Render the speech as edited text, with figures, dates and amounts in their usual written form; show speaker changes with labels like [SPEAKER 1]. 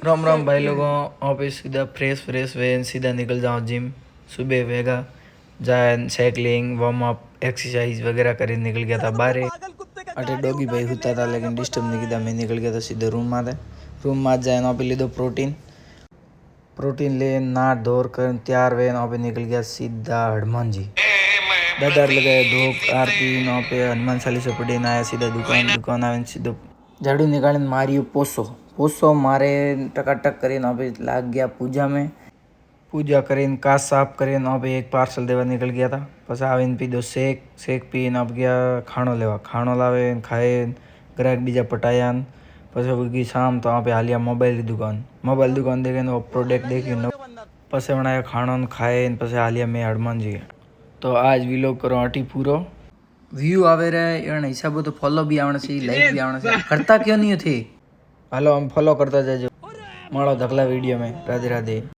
[SPEAKER 1] राम राम भाई लोगों। ऑफिस सीधा फ्रेश वे सीधा निकल जाओ जिम। सुबह वेगा जाए साइकिलिंग वार्म अप एक्सरसाइज वगैरह कर निकल गया था बाहर। अटे डॉगी भाई होता था लेकिन डिस्टर्ब नहीं किया। मैं निकल गया था सीधे रूम में। रूम में जाए ना पे लीधो प्रोटीन ले ना धोर कर तैयार वे ना पे निकल गया सीधा हनुमान जी दादार लगाए धोक आरती ना पे हनुमान चालीसा पढ़ी ना आया सीधा दुकान आवे सीधो झाड़ू निकाल मारियो पोसो मारे टकाटक કરીને अभी लाग गया पूजा કરીને काच साफ કરીને अभी एक पार्सल देवा निकल गया था। बस आवीने पीधो शेक पीने अब गया खाणो लेवा। खाणो लावे खाए ग्राहक बीजा पटाया। પછી ઉગી શામ તો આપણે હાલ્યા મોબાઈલ દુકાન દેખીને પ્રોડક્ટ देखी પછી બનાવ્યો ખાણો ને ખાए પછી હાલ્યા મેં હનુમાનજી। તો આજ વિલોગ કરો આટી પૂરો વ્યૂ આવે રે એના હિસાબે તો ફોલો બી આવણે છે લાઈક બી આવણે છે કરતા ક્यों नहीं थे। હાલો આમ ફોલો કરતા જજો મળો ધકલા વિડીયો में। राधे राधे।